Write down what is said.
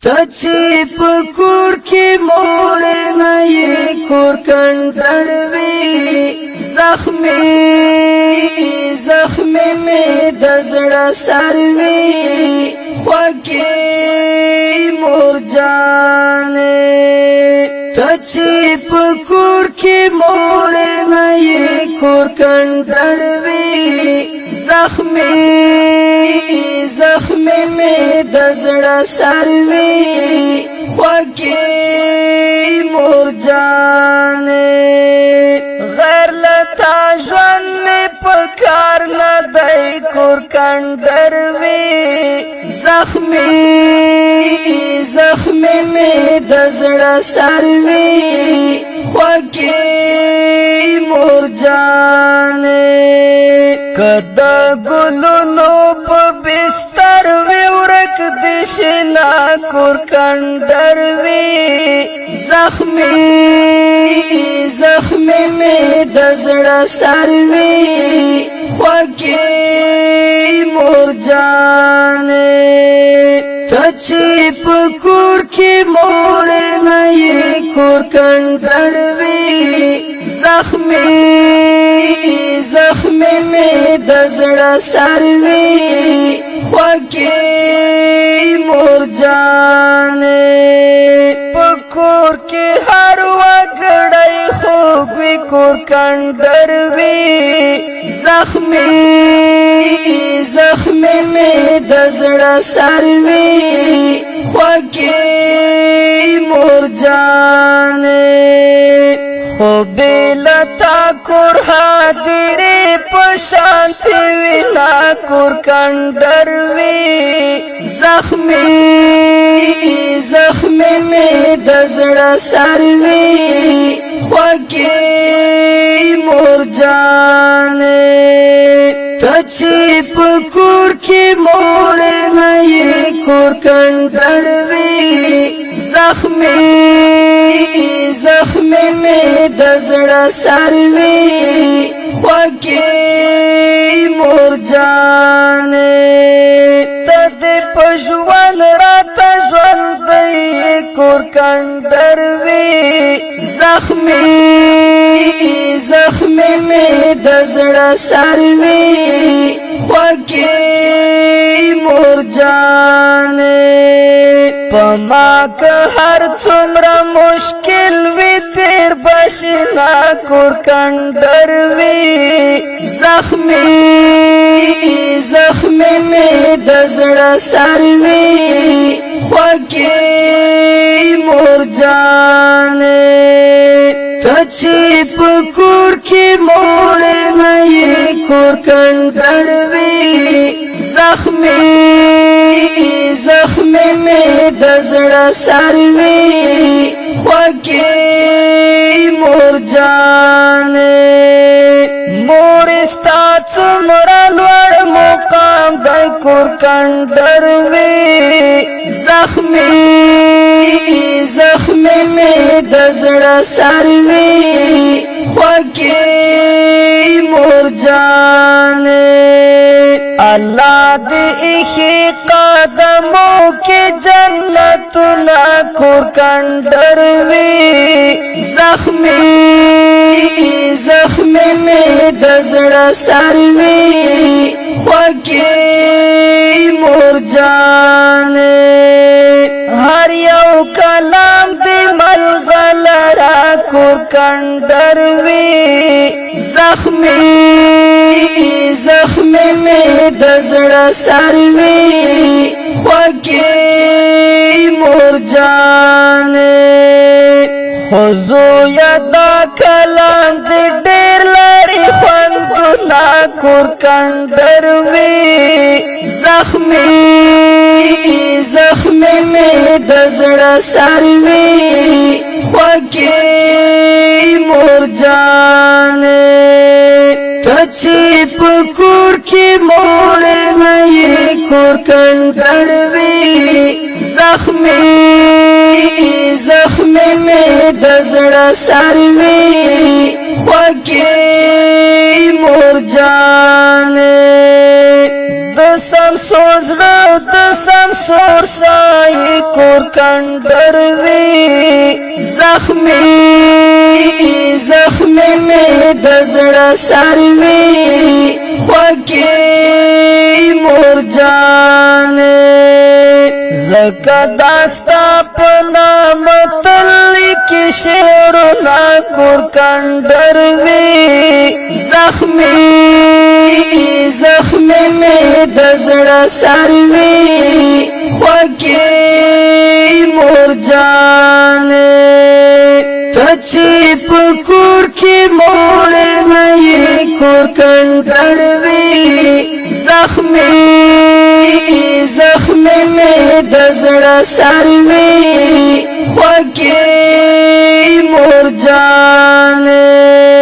تچی پکور کی مور نئی کور کندروی زخمی میں دزڑا سروی خوکی مور جانے تچی پکور کی مور نئی کور کندروی زخمی میں دزڑا سروی خوکی مور جانے غیر لتا جوان میں پکار نہ دائی کور کندروی زخمی میں دزڑا سروی خوکی مور جانے کدا گلونو پا بستر وی ورک دشنا کور کندروی زخمی میں دزڑا سروی خوکی مور جانے تچی پکور کی مور نئی کور کندروی زخمی میں دزڑا سروی خوکی مور جانے پکور کی ہر وگڑائی خوبی کور کندروی زخمی میں دزڑا سروی خوکی مور جانے خوبی لتا کور حاضری پشانتی وینا کور کندروی زخمی میں دزڑا سروی خوکی مور جانے تچی پکور کی مور نئی کور کندروی زخمی میں دزڑا سروی خوکی مور جانے تد پجوان رات جوان دی کور کندروی زخمی میں دزڑا سروی خوکی مور جانے پما که هر څومره مشکل وی تیر بشنا کور کندروی زخمی میں دزڑا سروی خوکی مور جانے تچی پکور کی مور نئی کور کندروی زخمی میں دزڑا سروی خوکی مور جانے مورستا څومره لوړ مقام دی کور کندروی زخمی میں دزڑا سروی خوکی مور جانے اللہ دی ایخی قدموں کی جنتنا کور کندروی زخمی میں دزڑا سروی خوکی مور جانے ہر یو کلام دی ملغلرا کور کندروی زخمی میں دزڑا سروی خوکی مور جانے خوزو یدا کلام دی دیر لاری خوندنا کور کندروی زخمی میں دزڑا سروی خوکی مور جانے تچی پکور کی مور نئی کور کندروی زخمی میں دزڑا سروی خوکی مور جانے دسم سوزړه د سمسور سایه کور کندر وی زخمی زخمی می د زړه سر وی خوږی مور جان زکه داستا په نام تل کې شعرونه کور کندر وی زخمی زخمی می د زړه سر وی خوږی مور جان ته چې په کور کې مور نه یې کور کندر وی زخمی زخمی می د زړه سر وی خوږی مور جان